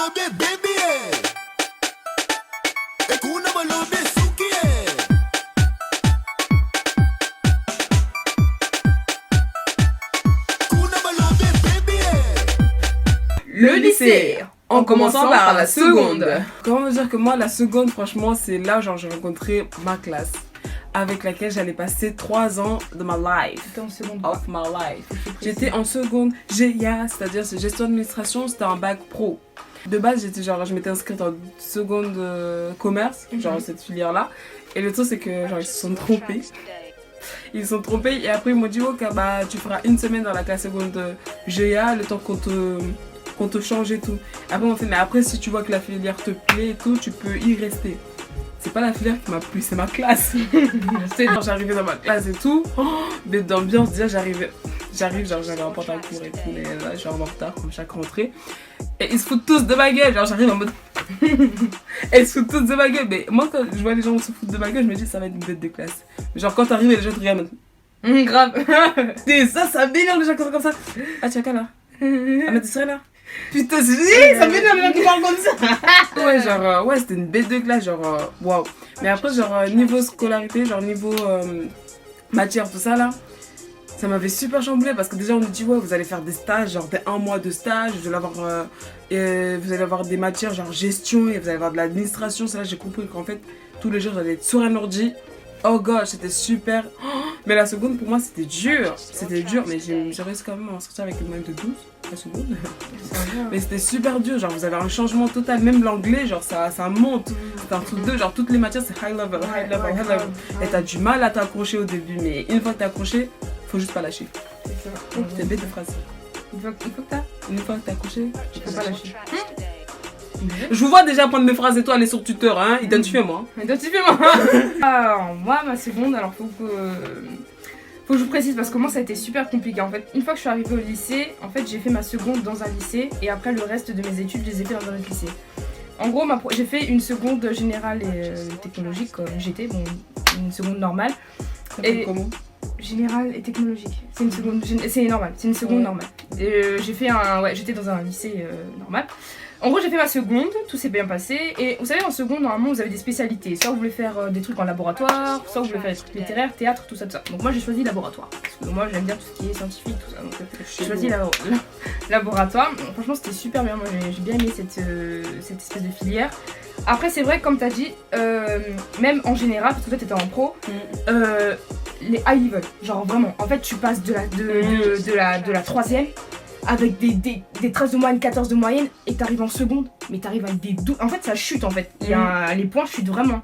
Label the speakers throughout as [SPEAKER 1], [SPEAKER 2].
[SPEAKER 1] malobe baby Ekuna malobe suki Kuna malobe baby
[SPEAKER 2] Le lycée, en commençant par la seconde.
[SPEAKER 3] Comment dire que moi, la seconde, franchement, c'est là genre j'ai rencontré ma classe avec laquelle j'allais passer 3 ans de ma life.
[SPEAKER 2] T'étais en seconde
[SPEAKER 3] Of my life. J'étais en seconde GIA, c'est-à-dire c'est gestion d'administration, c'était un bac pro. De base, je m'étais inscrite en seconde commerce, genre cette filière-là. Et le truc, c'est que genre ils se sont trompés. Ils se sont trompés et après ils m'ont dit ok, bah tu feras une semaine dans la classe seconde GIA, le temps qu'on te change et tout. Après on fait mais après si tu vois que la filière te plaît et tout, tu peux y rester. C'est pas la filière qui m'a plu, c'est ma classe. Quand j'arrivais dans ma classe et tout, bête d'ambiance, déjà j'arrive, genre j'avais un pantalon court et tout, mais là je suis en retard comme chaque rentrée. Et ils se foutent tous de ma gueule, genre j'arrive en mode... Et ils se foutent tous de ma gueule, mais moi quand je vois les gens se foutre de ma gueule, je me dis ça va être une bête de classe. Genre quand t'arrives et les gens te regardent,
[SPEAKER 2] grave.
[SPEAKER 3] et ça m'énerve les gens comme ça. Ah tiens là. Ah mais tu serais là. Putain, ça m'énerve les gens qui parlent comme ça. Ouais, genre, ouais, c'était une bête de classe, genre, waouh. Mais après, genre, niveau scolarité, genre, niveau matière, tout ça là, ça m'avait super chamboulé parce que déjà, on nous dit, ouais, vous allez faire des stages, genre, des 1 mois de stage, vous allez avoir des matières, genre, gestion, et vous allez avoir de l'administration. C'est là que j'ai compris qu'en fait, tous les jours, j'allais être sur un ordi. Oh gosh, c'était super. Mais la seconde, pour moi, c'était dur. C'était dur, mais j'ai réussi quand même à en sortir avec une moyenne de 12. La seconde. Mais c'était super dur, genre vous avez un changement total, même l'anglais, genre ça monte. C'est un truc de genre toutes les matières c'est high level. Et t'as du mal à t'accrocher au début, mais une fois que t'es accroché, faut juste pas lâcher. C'est bête de phrase.
[SPEAKER 2] Une fois que t'as accroché,
[SPEAKER 3] tu peux pas lâcher. Je vous vois déjà prendre mes phrases et toi aller sur tuteur, hein, identifiez-moi.
[SPEAKER 2] Alors, moi, ma seconde, alors faut que je vous précise parce que moi ça a été super compliqué en fait. Une fois que je suis arrivée au lycée, en fait j'ai fait ma seconde dans un lycée et après le reste de mes études je les ai fait dans un autre lycée. En gros j'ai fait une seconde générale et technologique comme j'étais, bon une seconde normale. Et
[SPEAKER 3] comment
[SPEAKER 2] générale et technologique. C'est une seconde, c'est normal, c'est une seconde normale. J'étais dans un lycée normal. En gros, j'ai fait ma seconde, tout s'est bien passé. Et vous savez, en seconde, normalement, vous avez des spécialités. Soit vous voulez faire des trucs en laboratoire, soit vous voulez faire des trucs littéraires, théâtre, tout ça, tout ça. Donc moi, j'ai choisi laboratoire. Parce que moi, j'aime bien tout ce qui est scientifique, tout ça. Donc j'ai choisi laboratoire. Franchement, c'était super bien. Moi, j'ai bien aimé cette espèce de filière. Après, c'est vrai, comme tu as dit, même en général, parce que toi, tu étais en pro, les high level, genre vraiment. En fait, tu passes de la troisième avec des 13 de moyenne, 14 de moyenne, et t'arrives en seconde, mais t'arrives avec des 12. En fait, ça chute en fait. Les points chutent vraiment.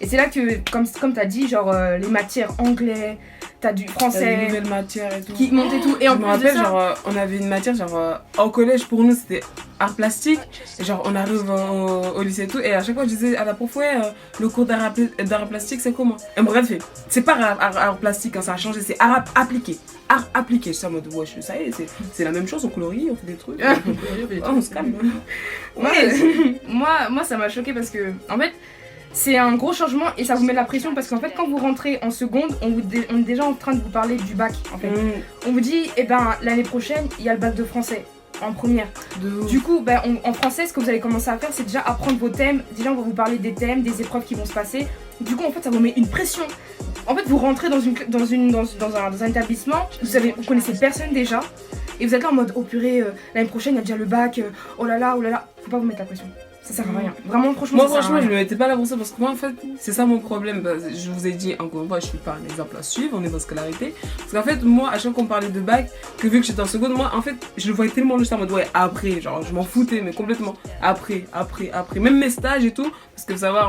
[SPEAKER 2] Et c'est là que, comme t'as dit, genre les matières anglais, t'as du français.
[SPEAKER 3] T'as des nouvelles matières et tout.
[SPEAKER 2] Qui montent et tout. Et en
[SPEAKER 3] je me rappelle, genre, on avait une matière, genre, au collège, pour nous, c'était art plastique. Et genre, on arrive au lycée et tout. Et à chaque fois, je disais à la prof, ouais, le cours d'art plastique, c'est comment? Et bref, c'est pas art plastique, hein, ça a changé, c'est art appliqué. Art appliqué. Je suis en mode, ouais, ça y est, c'est la même chose, on colorie, on fait des trucs. On se calme.
[SPEAKER 2] Ouais, moi, ça m'a choqué parce que, en fait, c'est un gros changement et ça vous met de la pression parce qu'en fait quand vous rentrez en seconde, on est déjà en train de vous parler du bac en fait. On vous dit eh ben l'année prochaine il y a le bac de français en première. Du coup en français ce que vous allez commencer à faire c'est déjà apprendre vos thèmes. Déjà on va vous parler des thèmes, des épreuves qui vont se passer. Du coup en fait ça vous met une pression. En fait vous rentrez dans un établissement, vous connaissez personne déjà et vous êtes là en mode oh purée l'année prochaine il y a déjà le bac, oh là là, faut pas vous mettre la pression. Ça sert à rien. Vraiment, franchement,
[SPEAKER 3] moi, franchement, je me mettais pas là pour ça parce que moi, en fait, c'est ça mon problème. Je vous ai dit, encore une fois, je suis pas un exemple à suivre au niveau scolarité. Parce qu'en fait, moi, à chaque fois qu'on parlait de bac, que vu que j'étais en seconde, moi, en fait, je le voyais tellement juste en mode, ouais, après, genre, je m'en foutais, mais complètement. Après. Même mes stages et tout, parce que vous savez,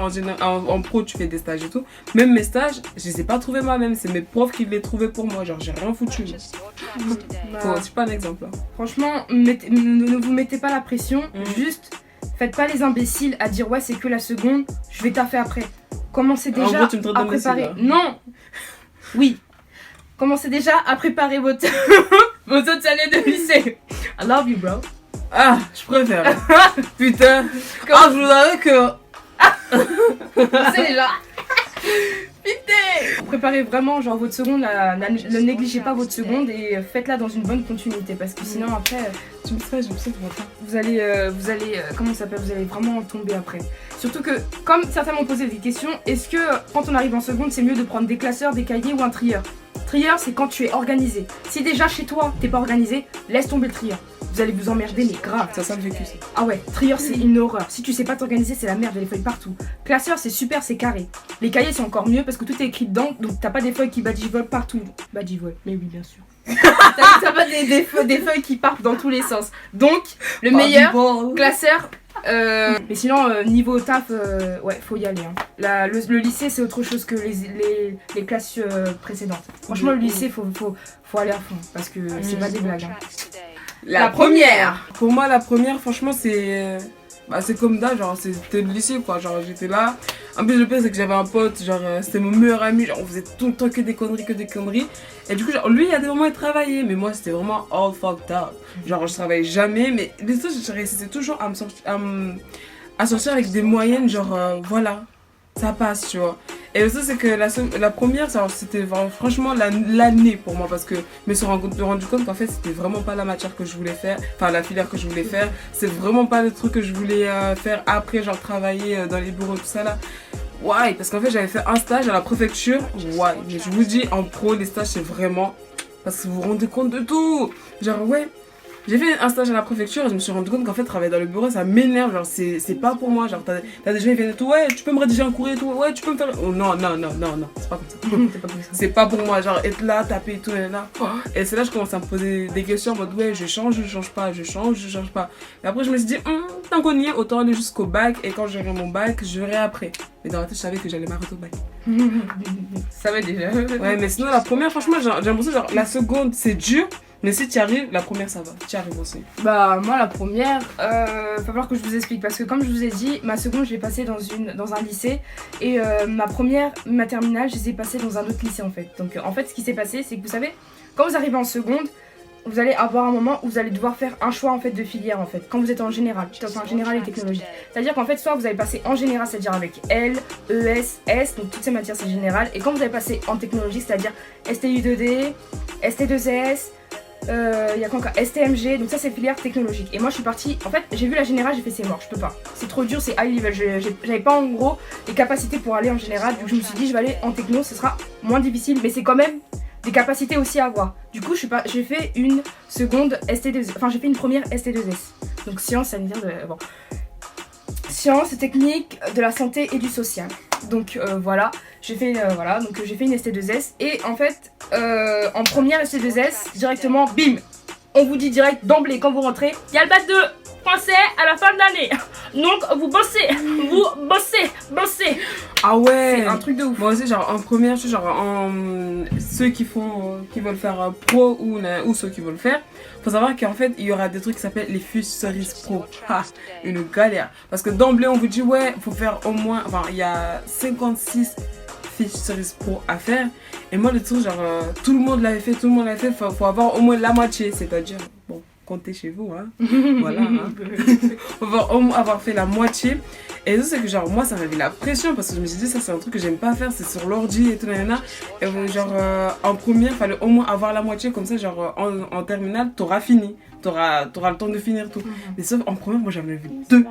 [SPEAKER 3] en pro, tu fais des stages et tout. Même mes stages, je les ai pas trouvés moi-même. C'est mes profs qui les trouvaient pour moi. Genre, j'ai rien foutu. Je suis pas un exemple. Hein.
[SPEAKER 2] Franchement, ne vous mettez pas la pression, juste. Faites pas les imbéciles à dire ouais c'est que la seconde, je vais taffer après. Commencez déjà à préparer. Non. Oui. Commencez déjà à préparer vos autres années de lycée. I love you bro.
[SPEAKER 3] Ah, je préfère. Putain. Je voudrais que.
[SPEAKER 2] C'est déjà. Préparez vraiment genre votre seconde, ne négligez pas votre seconde et faites-la dans une bonne continuité parce que sinon après
[SPEAKER 3] Je me sais,
[SPEAKER 2] vous allez comment ça s'appelle, vous allez vraiment tomber après. Surtout que comme certains m'ont posé des questions, est-ce que quand on arrive en seconde c'est mieux de prendre des classeurs, des cahiers ou un trieur? Trieur c'est quand tu es organisé. Si déjà chez toi t'es pas organisé, laisse tomber le trieur. Vous allez vous emmerder mais grave.
[SPEAKER 3] Ça le vécu ça.
[SPEAKER 2] Ah ouais, trieur c'est une horreur. Si tu sais pas t'organiser, c'est la merde, il y a des feuilles partout. Classeur c'est super, c'est carré. Les cahiers c'est encore mieux parce que tout est écrit dedans, donc t'as pas des feuilles qui badigevolent partout. Badigevolent, mais oui bien sûr. T'as pas des feuilles qui partent dans tous les sens. Donc, le meilleur classeur. Mais sinon, niveau taf, ouais, faut y aller. Hein. Le lycée c'est autre chose que les classes précédentes. Franchement, le lycée faut aller à fond parce que c'est pas des blagues. Hein.
[SPEAKER 3] La première. Pour moi, la première, franchement, c'est comme d'hab, genre c'était le lycée quoi, genre j'étais là. En plus le pire c'est que j'avais un pote, genre c'était mon meilleur ami, genre on faisait tout le temps que des conneries. Et du coup genre lui il y a des moments il travaillait, mais moi c'était vraiment all fucked up. Genre je travaillais jamais, mais les autres je réussissais toujours à sortir avec des moyennes, genre voilà, ça passe tu vois. Et le truc c'est que la première c'était franchement l'année pour moi parce que je me suis rendu compte qu'en fait c'était vraiment pas la matière que je voulais faire, enfin la filière que je voulais faire, c'est vraiment pas le truc que je voulais faire après genre travailler dans les bureaux tout ça là. Ouais, parce qu'en fait j'avais fait un stage à la préfecture, ouais, mais je vous dis en pro les stages c'est vraiment parce que vous vous rendez compte de tout, genre ouais. J'ai fait un stage à la préfecture et je me suis rendu compte qu'en fait travailler dans le bureau ça m'énerve, genre c'est pas pour moi, genre t'as des gens qui viennent et tout, ouais tu peux me rédiger un courrier et tout, ouais tu peux me faire... Oh non, c'est pas comme ça. C'est pas pour moi, genre être là, taper et tout, et là. Et c'est là que je commence à me poser des questions en mode ouais je change pas. Et après je me suis dit, tant qu'on y est, autant aller jusqu'au bac et quand j'aurai mon bac, je verrai après. Mais dans la tête je savais que j'allais m'arrêter au bac.
[SPEAKER 2] Ça va déjà.
[SPEAKER 3] Ouais mais sinon la première franchement j'ai l'impression genre la seconde c'est dur. Mais si tu arrives, la première ça va, tu arrives aussi.
[SPEAKER 2] Bah moi la première, va falloir que je vous explique parce que comme je vous ai dit, ma seconde je l'ai passée dans un lycée et ma terminale je les ai passées dans un autre lycée en fait. Donc en fait ce qui s'est passé c'est que vous savez, quand vous arrivez en seconde, vous allez avoir un moment où vous allez devoir faire un choix en fait de filière en fait. Quand vous êtes en général, en général et technologie. C'est-à-dire qu'en fait soit vous allez passer en général, c'est-à-dire avec L, ES, S, donc toutes ces matières c'est général. Et quand vous allez passer en technologie, c'est-à-dire STU2D, ST2S, il y a quoi encore STMG, donc ça c'est filière technologique. Et moi je suis partie, en fait j'ai vu la générale, j'ai fait c'est mort, je peux pas, c'est trop dur, c'est high level, j'avais pas en gros les capacités pour aller en général, donc je me suis dit je vais aller en techno, ce sera moins difficile, mais c'est quand même des capacités aussi à avoir. Du coup j'ai fait une seconde ST2S, enfin j'ai fait une première ST2S, donc sciences, ça veut dire de... Bon. Sciences, techniques, de la santé et du social. Donc voilà, j'ai fait une ST2S et en fait en première ST2S directement bim, on vous dit direct d'emblée quand vous rentrez, il y a le bac de français à la fin de l'année. Donc vous bossez.
[SPEAKER 3] Ah ouais,
[SPEAKER 2] c'est un truc de ouf.
[SPEAKER 3] Moi aussi genre en première, je suis genre ceux qui veulent faire pro ou ceux qui veulent faire. Faut savoir qu'en fait il y aura des trucs qui s'appellent les fiches cerises pro. Une galère. Parce que d'emblée on vous dit ouais, faut faire au moins, enfin il y a 56 fiches cerises pro à faire. Et moi le truc genre tout le monde l'avait fait, faut avoir au moins la moitié, c'est-à-dire bon, comptez chez vous hein. Voilà hein. Faut avoir fait la moitié. Et ça c'est que genre moi ça m'avait la pression parce que je me suis dit ça c'est un truc que j'aime pas faire, c'est sur l'ordi et tout nanana. Et genre en première fallait au moins avoir la moitié comme ça genre en terminale t'auras fini, t'auras le temps de finir tout. Mais sauf en première moi j'en avais 2,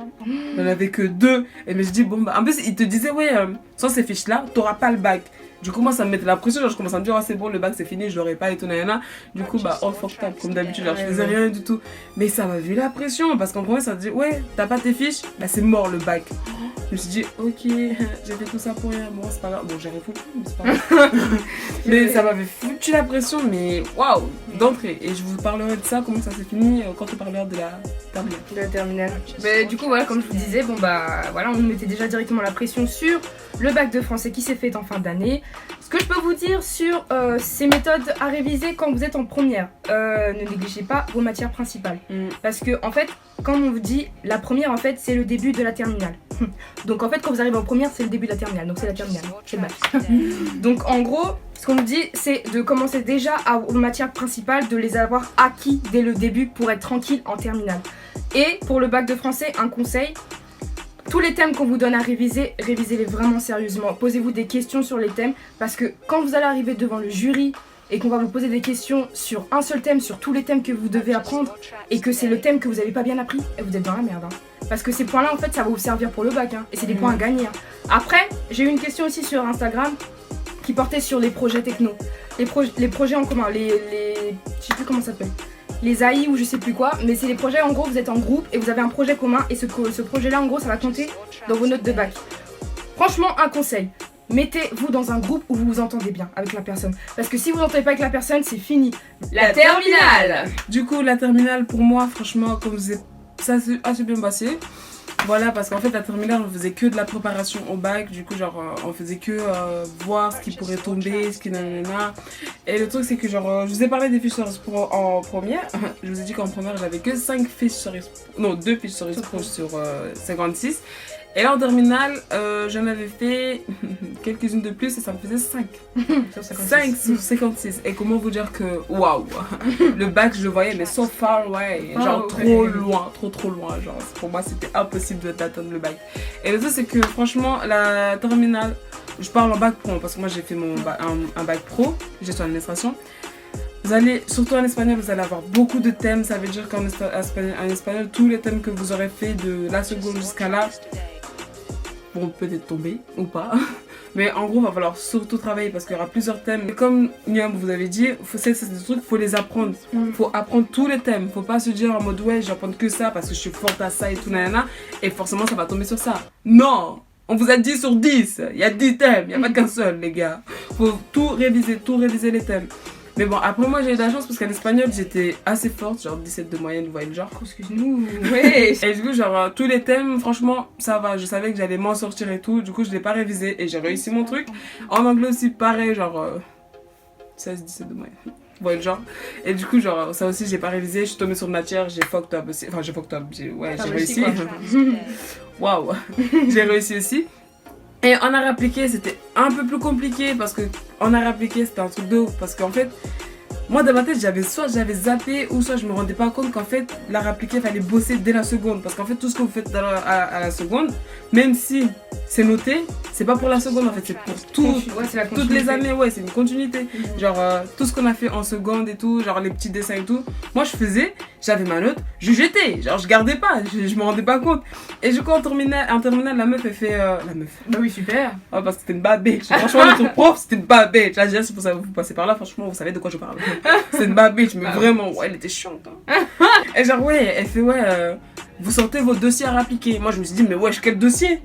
[SPEAKER 3] j'en avais que 2 et je me suis dit bon bah en plus ils te disaient ouais sans ces fiches là t'auras pas le bac. Du coup moi ça me mettait la pression, genre je commençais à me dire oh, c'est bon le bac c'est fini, je l'aurai pas et tout nanana. Du coup bah all fucked up comme d'habitude, genre je faisais rien du tout. Mais ça m'a vu la pression parce qu'en premier ça te dit ouais t'as pas tes fiches, bah c'est mort le bac. Je me suis dit ok j'ai fait tout ça pour rien, bon c'est pas grave, bon j'ai rien foutu mais c'est pas grave. Mais ça m'avait foutu la pression mais waouh d'entrée. Et je vous parlerai de ça, comment ça s'est fini quand on parlera de la terminale.
[SPEAKER 2] De la terminale. Mais du coup voilà comme je vous disais, bon bah voilà on nous mettait déjà directement la pression sur le bac de français qui s'est fait en fin d'année. Ce que je peux vous dire sur ces méthodes à réviser quand vous êtes en première, ne négligez pas vos matières principales. Parce que en fait, comme on vous dit, la première en fait c'est le début de la terminale. Donc en fait quand vous arrivez en première c'est le début de la terminale, donc c'est la terminale, c'est le bac. Donc en gros, ce qu'on nous dit c'est de commencer déjà aux matières principales, de les avoir acquis dès le début pour être tranquille en terminale. Et pour le bac de français, un conseil, tous les thèmes qu'on vous donne à réviser, révisez-les vraiment sérieusement. Posez-vous des questions sur les thèmes parce que quand vous allez arriver devant le jury et qu'on va vous poser des questions sur un seul thème, sur tous les thèmes que vous devez apprendre et que c'est le thème que vous n'avez pas bien appris, vous êtes dans la merde. Parce que ces points-là, en fait, ça va vous servir pour le bac. Et c'est des points à gagner. Après, j'ai eu une question aussi sur Instagram qui portait sur les projets techno. Les projets en commun, je sais plus comment ça s'appelle. Les AI ou je sais plus quoi, mais c'est les projets en gros, vous êtes en groupe et vous avez un projet commun et ce projet-là, en gros, ça va compter dans vos notes de bac. Franchement, un conseil. Mettez-vous dans un groupe où vous vous entendez bien avec la personne. Parce que si vous n'entendez pas avec la personne, c'est fini. La terminale.
[SPEAKER 3] Du coup, la terminale, pour moi, franchement, comme ça s'est assez bien passé. Voilà, parce qu'en fait, la terminale, on faisait que de la préparation au bac. Du coup, genre, on faisait que voir ce qui pourrait tomber, ce qui nanana. Et le truc, c'est que, genre, je vous ai parlé des fiches Cerise Pro en première. Je vous ai dit qu'en première, j'avais que 5 fiches Cerise Pro. Non, 2 fiches Cerise Pro sur 56. Et là, en terminale, j'en avais fait quelques-unes de plus et ça me faisait 5. 5 sur 56. Et comment vous dire que, waouh, le bac, je le voyais, mais so far away. Genre, trop loin, trop loin. Genre, pour moi, c'était impossible d'atteindre le bac. Et le truc, c'est que, franchement, la terminale, je parle en bac pro, parce que moi, j'ai fait un bac pro, gestion d'administration. Vous allez, surtout en espagnol, vous allez avoir beaucoup de thèmes. Ça veut dire qu'en espagnol, tous les thèmes que vous aurez fait de la seconde jusqu'à là, vont peut-être tomber ou pas. Mais en gros, il va falloir surtout travailler parce qu'il y aura plusieurs thèmes. Et comme Niam vous avez dit, c'est des trucs, il faut les apprendre. Il faut apprendre tous les thèmes. Il ne faut pas se dire en mode ouais, je vais apprendre que ça parce que je suis forte à ça et tout, nanana. Et forcément, ça va tomber sur ça. Non! On vous a 10 sur 10. Il y a 10 thèmes. Il n'y a pas qu'un seul, les gars. Il faut tout réviser les thèmes. Mais bon, après moi j'ai eu de la chance parce qu'en espagnol j'étais assez forte, genre 17 de moyenne, vous voyez le genre.
[SPEAKER 2] Excuse-nous, ouais.
[SPEAKER 3] Et du coup, genre tous les thèmes, franchement, ça va. Je savais que j'allais m'en sortir et tout. Du coup, je l'ai pas révisé et j'ai réussi mon truc. En anglais aussi, pareil, genre 16-17 de moyenne. Vous voyez le genre. Et du coup, genre ça aussi, j'ai pas révisé. Je suis tombée sur une matière, j'ai fucked up aussi. Enfin, j'ai fucked up, j'ai réussi. Waouh, j'ai réussi aussi. Et en art appliqué, c'était un peu plus compliqué parce que en art appliqué, c'était un truc de ouf. Parce qu'en fait, moi dans ma tête, soit j'avais zappé ou soit je me rendais pas compte qu'en fait, l'art appliqué, il fallait bosser dès la seconde. Parce qu'en fait, tout ce que vous faites à la seconde, même si c'est noté, c'est pas pour la seconde en fait, c'est pour toutes les années, ouais, c'est une continuité. Genre, tout ce qu'on a fait en seconde et tout, genre les petits dessins et tout, moi je faisais, j'avais ma note, je jetais, genre je gardais pas, je me rendais pas compte. Et du coup, en terminale, la meuf, elle fait. La meuf.
[SPEAKER 2] Bah oui, super.
[SPEAKER 3] Oh, parce que c'était une bad bitch. Franchement, notre prof, c'était une bad bitch. Là, déjà, c'est pour ça que vous passez par là, franchement, vous savez de quoi je parle. C'est une bad bitch, mais vraiment, ouais, elle était chiante. Hein. Et genre, ouais, elle fait, ouais, vous sortez vos dossiers à appliquer. Moi, je me suis dit, mais wesh, quel dossier?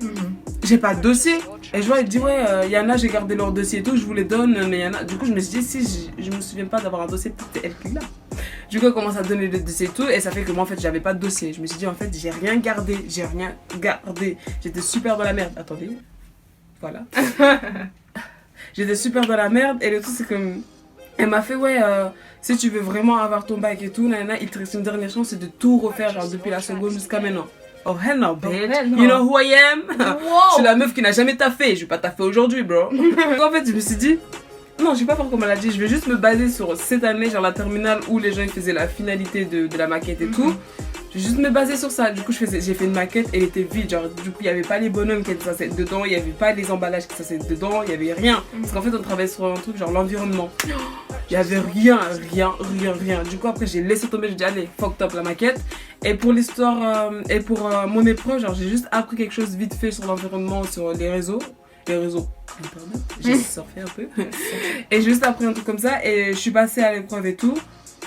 [SPEAKER 3] J'ai pas de dossier. Et je vois, elle dit, ouais, y en a, j'ai gardé leur dossier et tout, je vous les donne, mais y en a. Du coup, je me suis dit, si je me souviens pas d'avoir un dossier, peut-être c'est elle qui l'a. Du coup, elle commence à donner le dossier et tout, et ça fait que moi, en fait, j'avais pas de dossier. Je me suis dit, en fait, j'ai rien gardé. J'étais super dans la merde. Attendez. Voilà. J'étais super dans la merde, et le truc, c'est que. Elle m'a fait, ouais, si tu veux vraiment avoir ton bac et tout, nanana, il te reste une dernière chance, c'est de tout refaire, genre depuis la seconde jusqu'à maintenant. Oh hell no, bitch. You know who I am? Je suis la meuf qui n'a jamais taffé. Je vais pas taffer aujourd'hui, bro. En fait, je me suis dit, non, je vais pas faire comme elle a dit. Je vais juste me baser sur cette année, genre la terminale où les gens ils faisaient la finalité de la maquette et tout. Je vais juste me baser sur ça. Du coup, j'ai fait une maquette, elle était vide. Genre, du coup, il y avait pas les bonhommes qui étaient censés être dedans, il y avait pas les emballages qui étaient censés être dedans, il y avait rien. Parce qu'en fait, on travaillait sur un truc genre l'environnement. Il y avait rien. Du coup, après, j'ai laissé tomber, j'ai dit, allez, fuck top la maquette. Et pour l'histoire, et pour mon épreuve, genre, j'ai juste appris quelque chose vite fait sur l'environnement, sur les réseaux internet. J'ai surfé un peu. Et j'ai juste appris un truc comme ça, et je suis passée à l'épreuve et tout.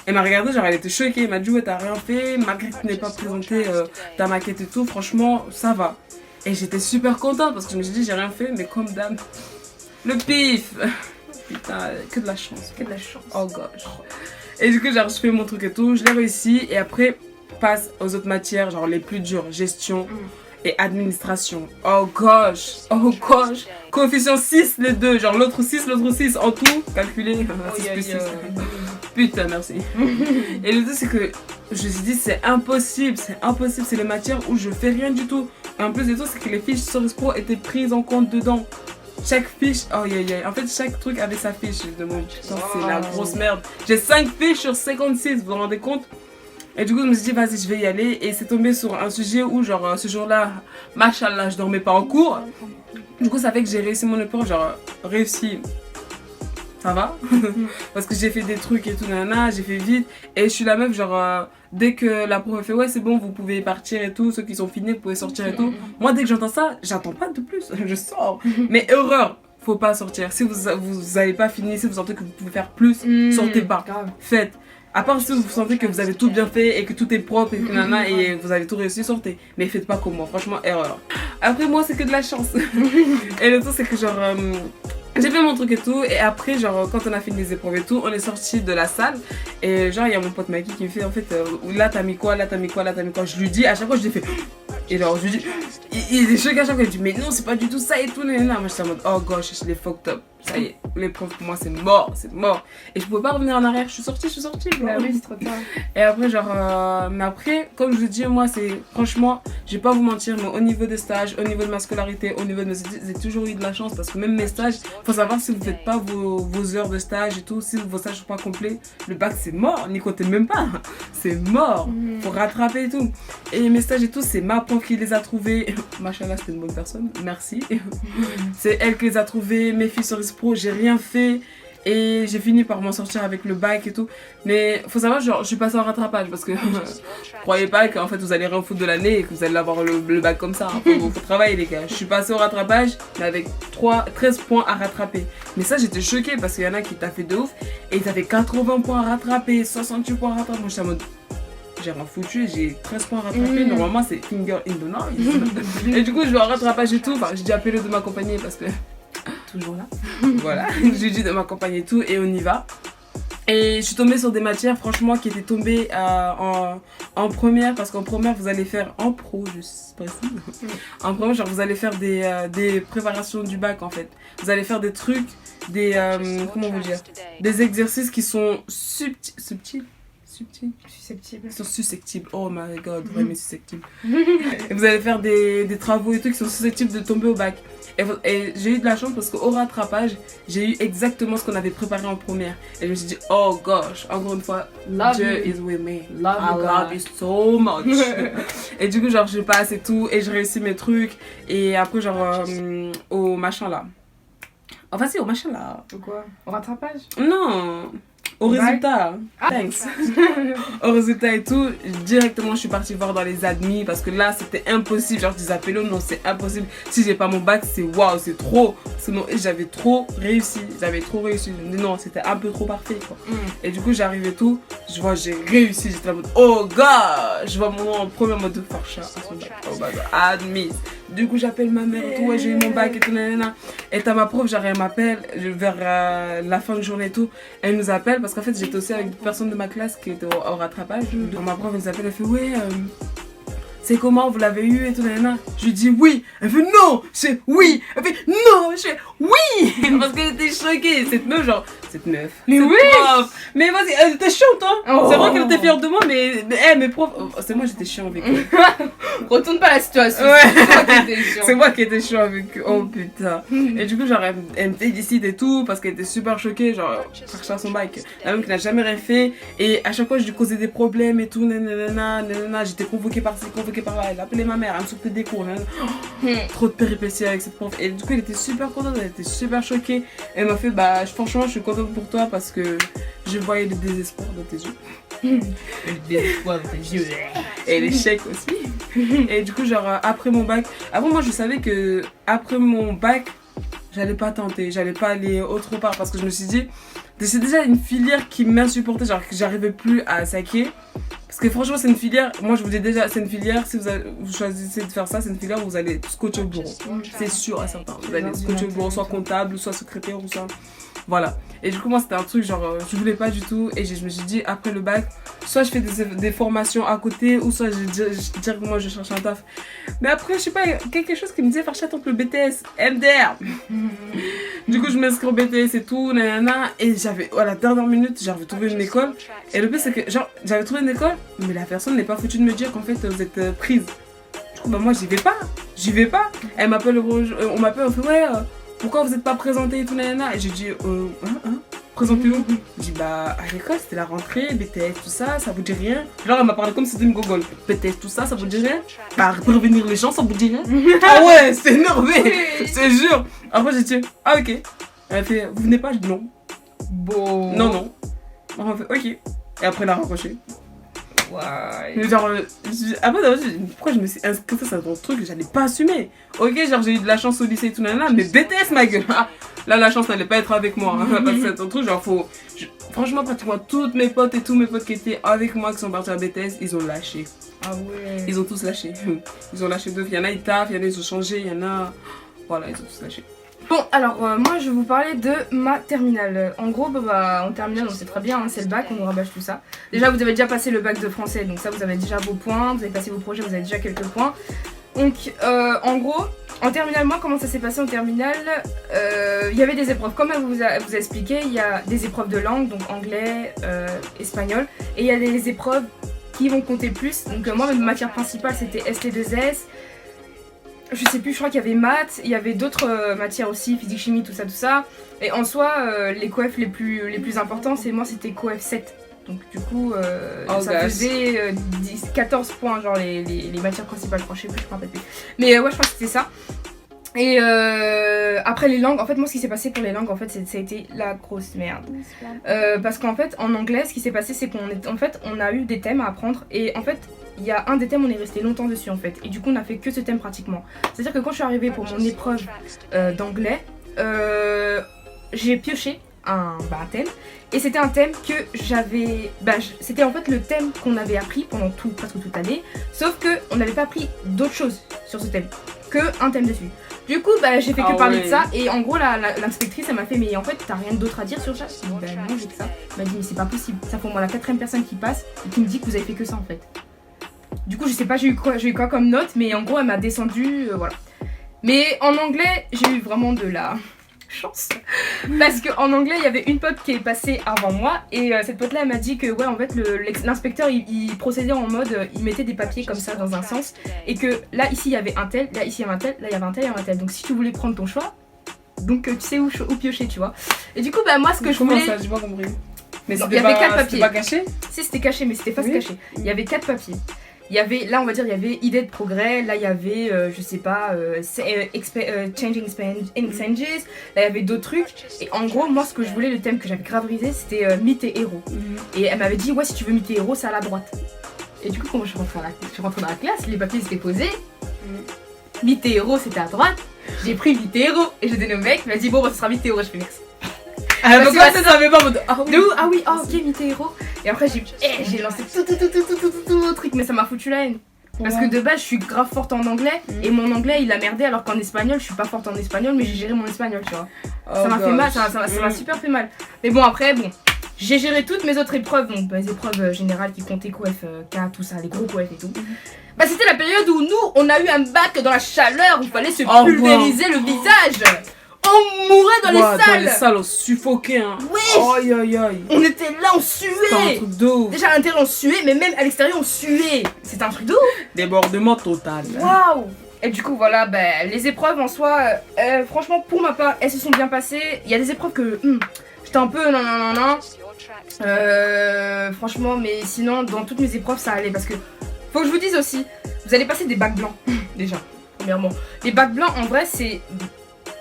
[SPEAKER 3] Elle m'a regardé, genre elle était choquée, elle m'a dit ouais t'as rien fait, malgré que tu n'aies pas présenté ta maquette et tout, franchement ça va. Et j'étais super contente parce que je me suis dit j'ai rien fait, mais comme dame, le pif. Putain, que de la chance.
[SPEAKER 2] Que de la chance.
[SPEAKER 3] Oh gosh. Et du coup genre je fais mon truc et tout, je l'ai réussi et après passe aux autres matières, genre les plus dures, gestion et administration. Oh gosh. Coefficient 6 les deux, genre l'autre 6 en tout, calculé. 6 plus 6. Putain, merci. Et le truc, c'est que je me suis dit, c'est impossible, c'est les matières où je fais rien du tout. Et en plus de tout, c'est que les fiches Cerise Pro étaient prises en compte dedans. Chaque fiche, en fait, chaque truc avait sa fiche. Je me demande, putain, c'est la grosse merde. J'ai 5 fiches sur 56, vous vous rendez compte? Et du coup, je me suis dit, vas-y, je vais y aller. Et c'est tombé sur un sujet où, genre, ce jour-là, machallah, je dormais pas en cours. Du coup, ça fait que j'ai réussi mon épreuve, genre, réussi. Ça va parce que j'ai fait des trucs et tout, nanana, j'ai fait vite. Et je suis la meuf, genre, dès que la prof fait, ouais, c'est bon, vous pouvez partir et tout, ceux qui sont finis, vous pouvez sortir et tout. Moi, dès que j'entends ça, j'attends pas de plus, je sors. Mais erreur, faut pas sortir. Si vous avez pas fini, si vous sentez que vous pouvez faire plus, sortez pas.
[SPEAKER 2] Grave.
[SPEAKER 3] Faites. À part si vous sentez que vous avez tout bien fait et que tout est propre et que nana et vous avez tout réussi, sortez. Mais faites pas comme moi, franchement, erreur. Après, moi, c'est que de la chance. Et le truc, c'est que genre, j'ai fait mon truc et tout. Et après, genre, quand on a fini les épreuves et tout, on est sorti de la salle. Et genre, il y a mon pote Maki qui me fait, en fait, là, t'as mis quoi, là, t'as mis quoi, là, t'as mis quoi. Je lui dis, à chaque fois, je lui fais. Et genre, je lui dis, il est choqué à chaque fois. Il dit, mais non, c'est pas du tout ça et tout. Moi, j'étais en mode, oh gosh, je l'ai fucked up. Ça y est, l'épreuve pour moi, c'est mort, c'est mort. Et je pouvais pas revenir en arrière. Je suis sortie.
[SPEAKER 2] Bah oui, c'est trop tard.
[SPEAKER 3] Et après, genre, mais après, comme je vous dis, moi, c'est franchement, je vais pas vous mentir, mais au niveau des stages, au niveau de ma scolarité, au niveau de mes études, j'ai toujours eu de la chance parce que même mes stages, faut savoir si vous faites pas vos heures de stage et tout, si vos stages sont pas complets, le bac c'est mort, n'y comptez même pas, c'est mort, faut rattraper et tout. Et mes stages et tout, c'est ma prof qui les a trouvés, machallah, c'était une bonne personne, merci. C'est elle qui les a trouvés, mes filles sur Pro, j'ai rien fait. Et j'ai fini par m'en sortir avec le bac et tout. Mais faut savoir, genre, je suis passée en rattrapage parce que croyez pas qu'en fait vous allez rien foutre de l'année et que vous allez avoir le bac comme ça. Faut travailler, les gars. Je suis passée au rattrapage, mais avec 13 points à rattraper. Mais ça, j'étais choquée parce qu'il y en a qui t'a fait de ouf et ils avaient 80 points à rattraper, 68 points à rattraper. Moi, j'étais en mode. J'ai rien foutu, j'ai 13 points à rattraper. Normalement, c'est finger in the noise. Et du coup, je vais en rattrapage et tout. Enfin, j'ai dû appeler de m'accompagner parce que. Toujours là. Voilà, j'ai dit de m'accompagner et tout et on y va. Et je suis tombée sur des matières franchement qui étaient tombées en première parce qu'en première vous allez faire en pro, je précise. En première genre vous allez faire des préparations du bac en fait. Vous allez faire des trucs, comment vous dire, des exercices qui sont susceptibles. Ils sont susceptibles. Oh my god, vraiment susceptibles. Et vous allez faire des travaux et tout qui sont susceptibles de tomber au bac. Et j'ai eu de la chance parce qu'au rattrapage, j'ai eu exactement ce qu'on avait préparé en première. Et je me suis dit, oh gosh, encore une fois, Dieu is with me. I love you so much. Et du coup, genre, je passe et tout, et je réussis mes trucs. Et après, genre, au machin là. Enfin, si, au machin là.
[SPEAKER 2] Ou quoi? Au rattrapage?
[SPEAKER 3] Non! Au résultat, thanks. Au résultat et tout, directement je suis partie voir dans les admis parce que là c'était impossible. Genre je disais appelé, non c'est impossible. Si j'ai pas mon bac, c'est waouh, c'est trop. Sinon j'avais trop réussi. Non, c'était un peu trop parfait quoi. Et du coup j'arrive et tout, je vois j'ai réussi. J'étais en mode oh god, je vois mon nom en premier mode de farcha. Oh my god, admis. Du coup j'appelle ma mère et tout, ouais j'ai eu mon bac et tout nanana. Et t'as ma prof, genre elle m'appelle vers la fin de journée et tout. Elle nous appelle parce qu'en fait j'étais aussi avec une personne de ma classe qui était au rattrapage. Donc ma prof elle nous appelle, elle fait ouais c'est comment, vous l'avez eu et tout nanana. Je lui dis oui, elle fait non, c'est oui, elle fait non, je fais oui. Parce qu'elle était choquée, cette meuf.
[SPEAKER 2] Mais oui
[SPEAKER 3] prof. Mais vas-y, elle était chiante hein.
[SPEAKER 2] Oh.
[SPEAKER 3] C'est vrai qu'elle était fière de moi mais mes profs, c'est moi j'étais chiant avec eux.
[SPEAKER 2] Retourne pas la situation.
[SPEAKER 3] Ouais. C'est moi qui étais chiant avec eux. Oh putain. Et du coup genre elle me félicite et tout parce qu'elle était super choquée, genre chercher son bac. La même qui n'a jamais rien fait et à chaque fois je lui causais des problèmes et tout nanana. J'étais convoquée par-ci, convoquée par-là. Elle appelait ma mère, elle me sortait des cours. Trop de péripéties avec cette prof. Et du coup elle était super contente, elle était super choquée. Elle m'a fait bah franchement je suis contente pour toi parce que je voyais le désespoir dans tes yeux.
[SPEAKER 2] Le désespoir dans tes yeux.
[SPEAKER 3] Et l'échec aussi. Et du coup genre après mon bac, avant moi je savais que après mon bac j'allais pas tenter, j'allais pas aller autre part parce que je me suis dit c'est déjà une filière qui m'insupportait, genre que j'arrivais plus à saquer. Parce que franchement c'est une filière, moi je vous dis déjà c'est une filière, si vous choisissez de faire ça, c'est une filière où vous allez scotcher au bureau. C'est sûr à certains, vous allez scotcher au bureau, soit comptable, soit secrétaire ou ça. Voilà. Et du coup moi c'était un truc genre je voulais pas du tout et je me suis dit après le bac, soit je fais des formations à côté ou soit directement je cherche un taf. Mais après je sais pas, quelque chose qui me disait faire chaton le BTS, MDR. Du coup je m'inscris au BTS et tout, nanana, et j'avais à la dernière minute j'avais trouvé une école et le pire c'est que genre j'avais trouvé une école mais la personne n'est pas foutue de me dire qu'en fait vous êtes prise. Du coup bah moi j'y vais pas. Elle m'appelle, on m'appelle, on fait ouais pourquoi vous êtes pas présenté et tout nanana. Et j'ai dit présentez-vous. Je dis bah à l'école c'était la rentrée, BTS, tout ça, ça vous dit rien. Genre elle m'a parlé comme si c'était une gogole. BTS, tout ça, ça vous dit rien. Bah prévenir les gens, ça vous dit rien. Ah ouais, c'est énervé, je te jure. Après j'ai dit ah ok. Elle fait vous venez pas, je dis non.
[SPEAKER 2] Bon.
[SPEAKER 3] Non. On fait ok. Et après elle a raccroché.
[SPEAKER 2] Ouais.
[SPEAKER 3] Genre, après, pourquoi je me suis inscrite ça dans le truc, j'allais pas assumer. Ok, genre j'ai eu de la chance au lycée et tout, nanana, mais BTS ma gueule. Là, la chance n'allait pas être avec moi. Hein, parce que c'est un truc, genre, franchement, pratiquement toutes mes potes et tous mes potes qui étaient avec moi, qui sont partis à BTS, ils ont lâché.
[SPEAKER 2] Ah ouais.
[SPEAKER 3] Ils ont tous lâché. Ils ont lâché deux. Il y en a, ils taffent, il y en a, ils ont changé, il y en a. Voilà, ils ont tous lâché.
[SPEAKER 2] Bon, alors moi je vais vous parler de ma terminale. En gros, en terminale, on sait très bien, hein, c'est le bac, on nous rabâche tout ça. Déjà, vous avez déjà passé le bac de français, donc ça, vous avez déjà vos points, vous avez passé vos projets, vous avez déjà quelques points. Donc, en gros, en terminale, moi, comment ça s'est passé en terminale? Il y avait des épreuves, comme elle vous a expliqué, il y a des épreuves de langue, donc anglais, espagnol, et il y a des épreuves qui vont compter plus. Donc, moi, ma matière principale, c'était ST2S. Je sais plus, je crois qu'il y avait maths, il y avait d'autres matières aussi, physique, chimie, tout ça. Et en soi, les coefs les plus importants, moi c'était coef 7. Donc du coup, ça faisait 14 points, genre les matières principales, je sais plus, je me rappelle plus. Mais ouais, je crois que c'était ça. Et après les langues, en fait moi ce qui s'est passé pour les langues, en fait ça a été la grosse merde. Parce qu'en fait en anglais ce qui s'est passé c'est on a eu des thèmes à apprendre et en fait il y a un des thèmes on est resté longtemps dessus en fait et du coup on a fait que ce thème pratiquement. C'est-à-dire que quand je suis arrivée pour mon épreuve d'anglais, j'ai pioché un thème et c'était un thème que j'avais, c'était en fait le thème qu'on avait appris pendant presque toute l'année, sauf que on n'avait pas appris d'autres choses sur ce thème, que un thème dessus. Du coup, j'ai fait que parler de ça et en gros, l'inspectrice, elle m'a fait mais en fait, t'as rien d'autre à dire sur ça? Je dis non, j'ai que ça. Elle m'a dit mais c'est pas possible. Ça fait au moins la 4ème personne qui passe et qui me dit que vous avez fait que ça en fait. Du coup, je sais pas, j'ai eu quoi comme note, mais en gros, elle m'a descendu, voilà. Mais en anglais, j'ai eu vraiment de la chance. Parce qu'en anglais, il y avait une pote qui est passée avant moi et cette pote-là, elle m'a dit que ouais, en fait, l'inspecteur, il procédait en mode, il mettait des papiers comme ça dans un sens et que là, ici, il y avait un tel, là, ici, il y avait un tel, là, il y avait un tel, il y avait un tel. Donc, si tu voulais prendre ton choix, donc tu sais où piocher, tu vois. Et du coup, moi, ce que je voulais...
[SPEAKER 3] Comment ça, j'ai pas compris. Mais
[SPEAKER 2] il y avait 4 papiers.
[SPEAKER 3] C'était pas caché?
[SPEAKER 2] Si, c'était caché, mais c'était face cachée. Il y avait 4 papiers. Il y avait, là on va dire, il y avait idée de progrès, là il y avait, je sais pas, changing exchanges, là il y avait d'autres trucs. Et en gros, moi ce que je voulais, le thème que j'avais grave révisé, c'était meet tes héros. Et elle m'avait dit, ouais, si tu veux meet tes héros, c'est à la droite. Et du coup, quand je suis rentrée dans la classe, les papiers étaient posés, meet tes héros c'était à droite, j'ai pris meet tes héros. Et j'ai donné au mec, il m'a dit, bon, ce sera meet tes héros, je fais merci.
[SPEAKER 3] Ah, donc là, ça savait pas,
[SPEAKER 2] ah oui, ok, meet tes héros. Et après, j'ai lancé tout mon truc, mais ça m'a foutu la haine. Parce que de base, je suis grave forte en anglais et mon anglais il a merdé alors qu'en espagnol, je suis pas forte en espagnol, mais j'ai géré mon espagnol, tu vois. Ça m'a fait mal, ça m'a super fait mal. Mais bon, après, j'ai géré toutes mes autres épreuves, donc les épreuves générales qui comptaient coef, K, tout ça, les gros coef et tout. C'était la période où nous, on a eu un bac dans la chaleur où il fallait se pulvériser le visage. On mourait dans les salles.
[SPEAKER 3] Dans les salles, on suffoquait, hein.
[SPEAKER 2] Oui.
[SPEAKER 3] Aïe, aïe, aïe.
[SPEAKER 2] On était là, on suait.
[SPEAKER 3] C'était un truc de ouf.
[SPEAKER 2] Déjà à l'intérieur on suait, mais même à l'extérieur on suait. C'était un truc de ouf.
[SPEAKER 3] Débordement total.
[SPEAKER 2] Waouh. Et du coup voilà, les épreuves en soi, franchement pour ma part, elles se sont bien passées. Il y a des épreuves que j'étais un peu franchement, mais sinon dans toutes mes épreuves ça allait parce que faut que je vous dise aussi, vous allez passer des bacs blancs déjà. Premièrement, les bacs blancs en vrai c'est...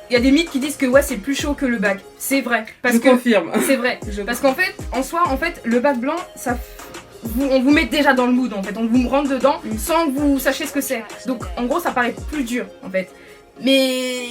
[SPEAKER 2] Il y a des mythes qui disent que ouais c'est plus chaud que le bac. C'est vrai.
[SPEAKER 3] Je confirme.
[SPEAKER 2] C'est vrai. Parce qu'en fait, le bac blanc, on vous met déjà dans le mood en fait. On vous rentre dedans sans que vous sachiez ce que c'est. Donc en gros ça paraît plus dur en fait. Mais...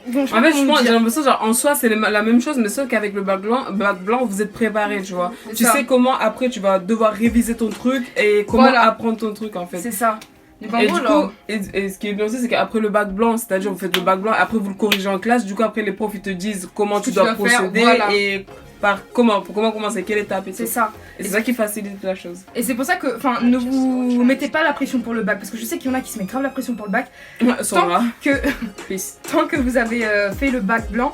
[SPEAKER 2] Bon,
[SPEAKER 3] en fait je pense, j'ai l'impression genre en soi c'est la même chose mais sauf qu'avec le bac blanc vous êtes préparé tu vois. Tu sais comment après tu vas devoir réviser ton truc et comment apprendre ton truc en fait.
[SPEAKER 2] C'est ça. Donc,
[SPEAKER 3] et du coup, et ce qui est bien aussi, c'est qu'après le bac blanc, c'est-à-dire vous faites le bac blanc, après vous le corrigez en classe, du coup après les profs ils te disent comment tu dois procéder et par comment commencer, quelle étape et tout.
[SPEAKER 2] C'est ça.
[SPEAKER 3] Et c'est ça qui facilite la chose.
[SPEAKER 2] Et c'est pour ça que, ne vous mettez pas la pression pour le bac, parce que je sais qu'il y en a qui se mettent grave la pression pour le bac. Tant que vous avez fait le bac blanc,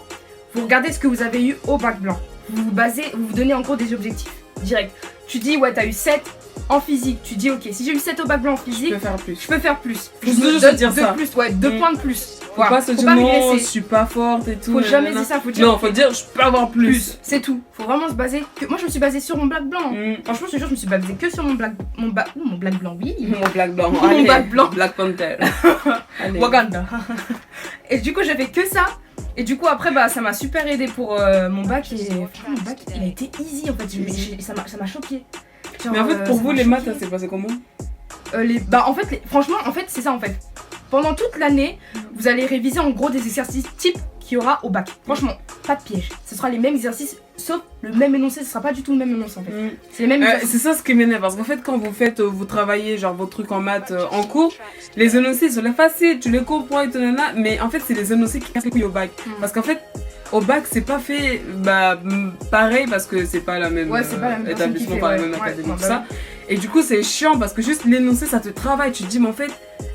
[SPEAKER 2] vous regardez ce que vous avez eu au bac blanc. Vous vous donnez en gros des objectifs direct. Tu dis ouais t'as eu 7, en physique, tu dis ok, si j'ai eu 7 au bac blanc en
[SPEAKER 3] Je
[SPEAKER 2] physique,
[SPEAKER 3] peux faire plus.
[SPEAKER 2] je peux faire plus.
[SPEAKER 3] Faut toujours se dire ça.
[SPEAKER 2] Plus, ouais, 2
[SPEAKER 3] Mm.
[SPEAKER 2] points de plus.
[SPEAKER 3] Faut pas se
[SPEAKER 2] Faut
[SPEAKER 3] dire
[SPEAKER 2] pas
[SPEAKER 3] non, je
[SPEAKER 2] régresser.
[SPEAKER 3] suis pas forte et tout.
[SPEAKER 2] Faut jamais
[SPEAKER 3] nanana.
[SPEAKER 2] dire ça, faut dire
[SPEAKER 3] Non, faut dire je peux avoir plus.
[SPEAKER 2] c'est tout. Faut vraiment se baser. Moi, je me suis basée sur mon bac blanc. Franchement, je te jure, je me suis basée que sur mon black blanc, oui.
[SPEAKER 3] Mon black blanc.
[SPEAKER 2] Mon
[SPEAKER 3] Allez,
[SPEAKER 2] black blanc.
[SPEAKER 3] Black Panther. Allez.
[SPEAKER 2] Wakanda. Et du coup, j'ai fait que ça. Et du coup, après, bah, ça m'a super aidé pour mon bac. Et franchement, mon bac, il a été easy en fait. Ça m'a choqué. Genre,
[SPEAKER 3] Mais en fait, pour
[SPEAKER 2] ça
[SPEAKER 3] vous,
[SPEAKER 2] m'a
[SPEAKER 3] les maths,
[SPEAKER 2] choqué.
[SPEAKER 3] ça s'est passé comment?
[SPEAKER 2] Bah, en fait, franchement, en fait, c'est ça en fait. Pendant toute l'année, vous allez réviser en gros des exercices types qu'il y aura au bac. Franchement, pas de piège. Ce sera les mêmes exercices, sauf le même énoncé. Ce sera pas du tout le même énoncé en fait. C'est les mêmes exercices.
[SPEAKER 3] C'est ça ce qui m'énerve parce qu'en fait quand vous travaillez genre vos trucs en maths en cours, les énoncés sont les faciles, tu les comprends et tout nana, mais en fait c'est les énoncés qui cassent les couilles au bac. Parce qu'en fait au bac c'est pas fait pareil parce que c'est pas la même,
[SPEAKER 2] C'est pas la même personne qui
[SPEAKER 3] établissement,
[SPEAKER 2] fait,
[SPEAKER 3] pas la
[SPEAKER 2] ouais.
[SPEAKER 3] même
[SPEAKER 2] Ouais,
[SPEAKER 3] académie,
[SPEAKER 2] ouais,
[SPEAKER 3] tout
[SPEAKER 2] bah
[SPEAKER 3] ça. Et du coup c'est chiant parce que juste l'énoncé ça te travaille, tu te dis mais en fait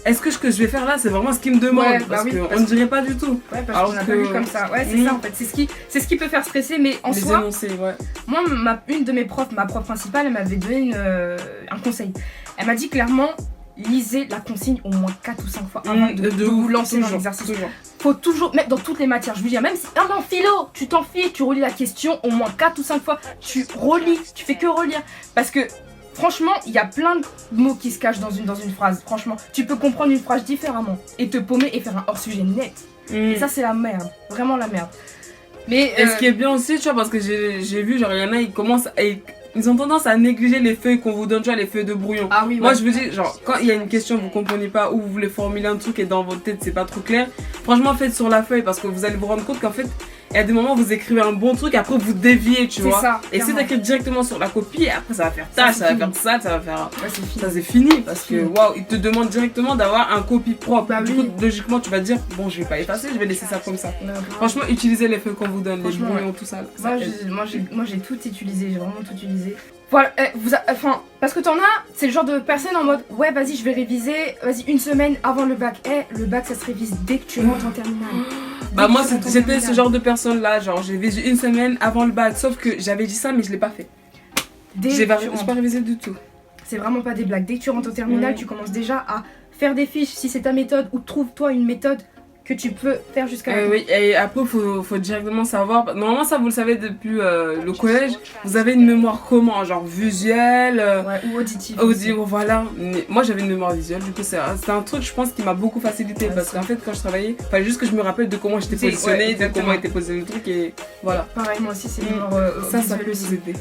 [SPEAKER 3] est-ce que ce que je vais faire là c'est vraiment ce qu'il me demande,
[SPEAKER 2] Ouais,
[SPEAKER 3] parce
[SPEAKER 2] oui,
[SPEAKER 3] qu'on
[SPEAKER 2] parce
[SPEAKER 3] ne dirait pas du tout.
[SPEAKER 2] Ouais, parce
[SPEAKER 3] alors
[SPEAKER 2] qu'on a
[SPEAKER 3] que-
[SPEAKER 2] pas vu comme ça. Ouais, c'est ça en fait. C'est ce qui peut faire stresser, mais en
[SPEAKER 3] Les
[SPEAKER 2] soi,
[SPEAKER 3] énoncés, ouais.
[SPEAKER 2] moi, une de mes profs, ma prof principale, elle m'avait donné un conseil. Elle m'a dit clairement, lisez la consigne au moins 4 ou 5 fois avant de vous lancer dans l'exercice.
[SPEAKER 3] Toujours.
[SPEAKER 2] Faut toujours mettre dans toutes les matières. Je vous dis, même si en philo, tu t'en fiches, tu relis la question au moins 4 ou 5 fois. Tu relis, tu fais que relire. Parce que franchement, il y a plein de mots qui se cachent dans une phrase. Franchement, tu peux comprendre une phrase différemment et te paumer et faire un hors-sujet net. Et ça, c'est la merde. Vraiment la merde. Mais
[SPEAKER 3] Et ce qui est bien aussi, tu vois, parce que j'ai vu, genre, il y en a, ils ont tendance à négliger les feuilles qu'on vous donne, tu vois, les feuilles de brouillon.
[SPEAKER 2] ah oui,
[SPEAKER 3] Moi,
[SPEAKER 2] ouais.
[SPEAKER 3] je vous dis, genre, quand il y a une question, vous comprenez pas, ou vous voulez formuler un truc et dans votre tête, c'est pas trop clair, franchement, faites sur la feuille parce que vous allez vous rendre compte qu'en fait, il y a des moments où vous écrivez un bon truc, après vous déviez, tu
[SPEAKER 2] C'est
[SPEAKER 3] vois.
[SPEAKER 2] ça,
[SPEAKER 3] Et si
[SPEAKER 2] clairement.
[SPEAKER 3] t'écris directement sur la copie, après ça va faire
[SPEAKER 2] Ça,
[SPEAKER 3] tâche,
[SPEAKER 2] c'est
[SPEAKER 3] ça va
[SPEAKER 2] fini.
[SPEAKER 3] faire ça, ça va faire.
[SPEAKER 2] Ouais, c'est fini.
[SPEAKER 3] Ça c'est fini parce que
[SPEAKER 2] Fini.
[SPEAKER 3] waouh, ils te demandent directement d'avoir un copie propre.
[SPEAKER 2] Bah
[SPEAKER 3] du
[SPEAKER 2] oui.
[SPEAKER 3] coup, logiquement, tu vas te dire, bon, je vais pas effacer, je vais laisser ça comme ça.
[SPEAKER 2] Ouais,
[SPEAKER 3] Franchement, utilisez les feuilles qu'on vous donne, les
[SPEAKER 2] Franchement,
[SPEAKER 3] brouillons, tout ça. ça
[SPEAKER 2] Moi,
[SPEAKER 3] aide.
[SPEAKER 2] j'ai tout utilisé, j'ai vraiment tout utilisé. Voilà, enfin, parce que t'en as, c'est le genre de personne en mode, ouais, vas-y, je vais réviser, vas-y, une semaine avant le bac. Le bac, ça se révise dès que tu rentres en terminale.
[SPEAKER 3] Bah
[SPEAKER 2] Dès
[SPEAKER 3] moi
[SPEAKER 2] que tu rentres en
[SPEAKER 3] j'étais ce
[SPEAKER 2] terminale.
[SPEAKER 3] genre de personne là, genre j'ai révisé une semaine avant le bac, sauf que j'avais dit ça mais je l'ai pas fait.
[SPEAKER 2] Dès
[SPEAKER 3] J'ai
[SPEAKER 2] que
[SPEAKER 3] pas,
[SPEAKER 2] tu
[SPEAKER 3] j'ai
[SPEAKER 2] rentres.
[SPEAKER 3] pas révisé du tout.
[SPEAKER 2] C'est vraiment pas des blagues. Dès que tu rentres au terminal,
[SPEAKER 3] Mm.
[SPEAKER 2] tu commences déjà à faire des fiches si c'est ta méthode ou trouve-toi une méthode que tu peux faire jusqu'à la fin.
[SPEAKER 3] Oui, et après faut directement savoir, normalement ça vous le savez depuis le collège, vous avez une mémoire comment, genre visuelle,
[SPEAKER 2] Ouais, ou auditif.
[SPEAKER 3] audio, voilà. Mais moi j'avais une mémoire visuelle, du coup c'est un truc je pense qui m'a beaucoup facilité
[SPEAKER 2] Ouais,
[SPEAKER 3] parce
[SPEAKER 2] c'est-
[SPEAKER 3] qu'en fait quand je travaillais, il fallait juste que je me rappelle de comment j'étais
[SPEAKER 2] C'est-
[SPEAKER 3] positionnée,
[SPEAKER 2] ouais,
[SPEAKER 3] de
[SPEAKER 2] exactement.
[SPEAKER 3] comment était posé le truc et voilà.
[SPEAKER 2] Pareil, moi aussi, c'est
[SPEAKER 3] Mm.
[SPEAKER 2] genre,
[SPEAKER 3] Ça
[SPEAKER 2] visuel
[SPEAKER 3] peut
[SPEAKER 2] aussi.
[SPEAKER 3] vous aider.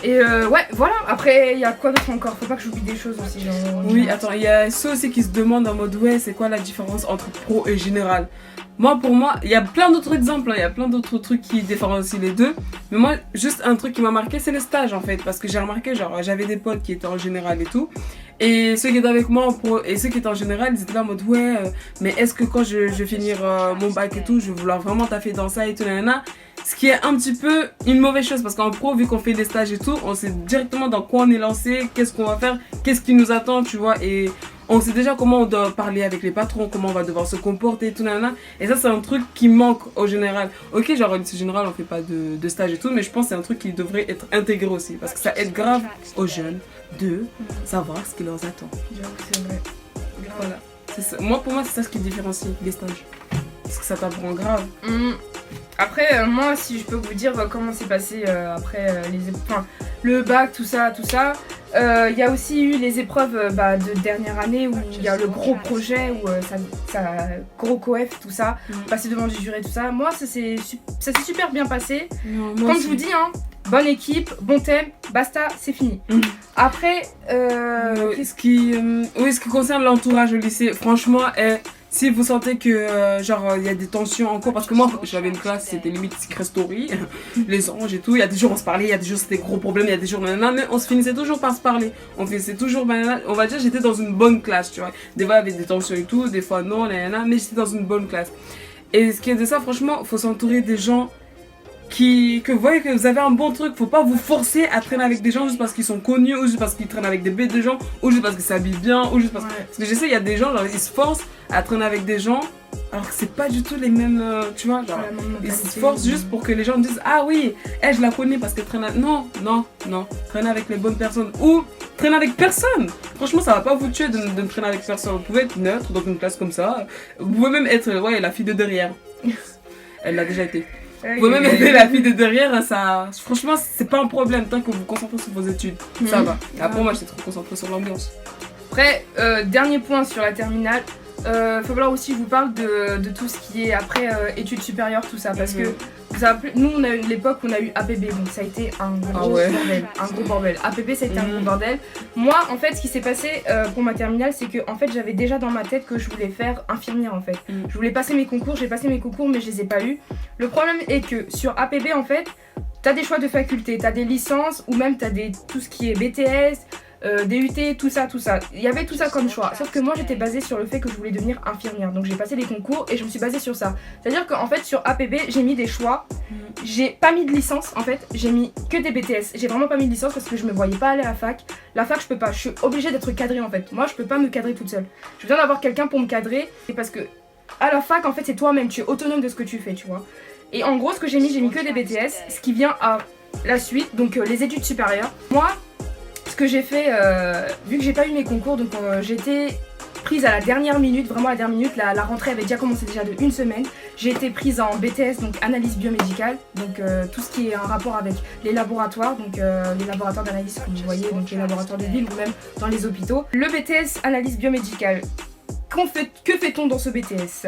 [SPEAKER 2] Et ouais, voilà. Après, il y a quoi d'autre encore? Faut pas que j'oublie des choses aussi. Genre,
[SPEAKER 3] Oui, attends, il y a ceux aussi qui se demandent en mode ouais, c'est quoi la différence entre pro et général? Moi, pour moi, il y a plein d'autres exemples, hein, il y a plein d'autres trucs qui différencient les deux. Mais moi, juste un truc qui m'a marqué, c'est le stage en fait. Parce que j'ai remarqué, genre, j'avais des potes qui étaient en général et tout. Et ceux qui étaient avec moi en pro et ceux qui étaient en général, ils étaient là en mode ouais, mais est-ce que quand je vais finir mon bac et tout, je vais vouloir vraiment taffer dans ça et tout, nanana. Ce qui est un petit peu une mauvaise chose parce qu'en pro, vu qu'on fait des stages et tout, on sait directement dans quoi on est lancé, qu'est-ce qu'on va faire, qu'est-ce qui nous attend, tu vois. Et on sait déjà comment on doit parler avec les patrons, comment on va devoir se comporter et tout, nanana. Et ça, c'est un truc qui manque au général. Ok, genre, au général, on fait pas de stage et tout, mais je pense que c'est un truc qui devrait être intégré aussi parce que ça aide grave aux jeunes de savoir ce qui leur attend.
[SPEAKER 2] J'avoue, c'est vrai.
[SPEAKER 3] Voilà. C'est ça. Moi, pour moi, c'est ça ce qui différencie les stages. Parce que ça t'apprend grave.
[SPEAKER 2] Après, moi, si je peux vous dire comment c'est passé après enfin, le bac, tout ça. Il y a aussi eu les épreuves de dernière année où il y a le gros projet, où ça gros coef, tout ça, passer devant du jury, tout ça. Moi, ça s'est super bien passé.
[SPEAKER 3] Non,
[SPEAKER 2] Comme je vous dis, hein, bonne équipe, bon thème, basta, c'est fini. Après,
[SPEAKER 3] ce qui concerne l'entourage au lycée, franchement, si vous sentez que genre il y a des tensions en cours, parce que moi j'avais une classe, c'était limite secret story, les anges et tout, il y a des jours on se parlait, il y a des jours c'était gros problème, il y a des jours nanana, mais on se finissait toujours par se parler, on finissait toujours nanana, on va dire j'étais dans une bonne classe, tu vois, des fois il y avait des tensions et tout, des fois non, nanana, mais j'étais dans une bonne classe. Et ce qui est de ça, franchement, faut s'entourer des gens que vous voyez que vous avez un bon truc. Faut pas vous forcer à traîner avec des gens juste parce qu'ils sont connus, ou juste parce qu'ils traînent avec des bêtes de gens, ou juste parce qu'ils s'habillent bien, ou juste parce, parce que je sais, il y a des gens, genre, ils se forcent à traîner avec des gens alors que c'est pas du tout les mêmes, tu vois, genre, ils se forcent juste pour que les gens disent ah oui, je la connais parce qu'elle traîne avec... Non, traîner avec les bonnes personnes ou traîner avec personne. Franchement, ça va pas vous tuer de ne traîner avec personne. Vous pouvez être neutre dans une classe comme ça. Vous pouvez même être, la fille de derrière. Elle l'a déjà été. Vous pouvez même aider la fille de derrière, ça... Franchement, c'est pas un problème tant que vous vous concentrez sur vos études. Ça va. Après, moi, j'étais trop concentrée sur l'ambiance.
[SPEAKER 2] Après, dernier point sur la terminale. Faut falloir aussi que je vous parle de tout ce qui est après études supérieures, tout ça, parce que nous on a eu l'époque où on a eu APB, donc ça a été un gros bordel. APB ça a été un gros bordel. Moi en fait ce qui s'est passé pour ma terminale, c'est que en fait j'avais déjà dans ma tête que je voulais faire infirmière en fait. Je voulais passer mes concours, j'ai passé mes concours mais je les ai pas eu. Le problème est que sur APB en fait, t'as des choix de faculté, t'as des licences ou même t'as tout ce qui est BTS. DUT, tout ça. Il y avait tout ça comme choix. Sauf que moi j'étais basée sur le fait que je voulais devenir infirmière. Donc j'ai passé les concours et je me suis basée sur ça. C'est-à-dire qu'en fait sur APB j'ai mis des choix. J'ai pas mis de licence en fait. J'ai mis que des BTS. J'ai vraiment pas mis de licence parce que je me voyais pas aller à la fac. La fac je peux pas. Je suis obligée d'être cadrée en fait. Moi je peux pas me cadrer toute seule. J'ai besoin d'avoir quelqu'un pour me cadrer. Et parce que à la fac en fait c'est toi-même. Tu es autonome de ce que tu fais, tu vois. Et en gros ce que j'ai mis que des BTS. Ce qui vient à la suite. Donc les études supérieures. Moi ce que j'ai fait, vu que j'ai pas eu mes concours, donc j'ai été prise à la dernière minute, vraiment à la dernière minute, la rentrée avait déjà commencé déjà de une semaine. J'ai été prise en BTS, donc analyse biomédicale, donc tout ce qui est en rapport avec les laboratoires, donc les laboratoires d'analyse comme vous voyez, donc les laboratoires de ville ou même dans les hôpitaux. Le BTS analyse biomédicale, que fait-on dans ce BTS ?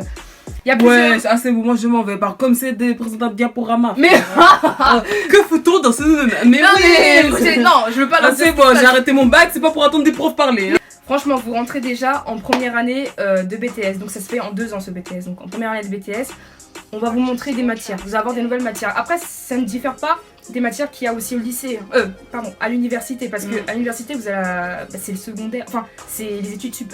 [SPEAKER 2] Il y a plusieurs...
[SPEAKER 3] Ouais, c'est bon, moi je m'en vais pas. Comme c'est des présentateurs de diaporama.
[SPEAKER 2] Mais
[SPEAKER 3] que faut-on dans ce... Mais
[SPEAKER 2] non, mais non, je veux pas lancer.
[SPEAKER 3] C'est bon, j'ai arrêté mon bac, c'est pas pour attendre des profs parler.
[SPEAKER 2] Franchement, vous rentrez déjà en première année de BTS, donc ça se fait en 2 ans ce BTS. Donc en première année de BTS, on va vous montrer des matières, vous allez avoir des nouvelles matières. Après, ça ne diffère pas des matières qu'il y a aussi au lycée, à l'université, parce que à l'université, vous avez c'est le secondaire, enfin, c'est les études sup.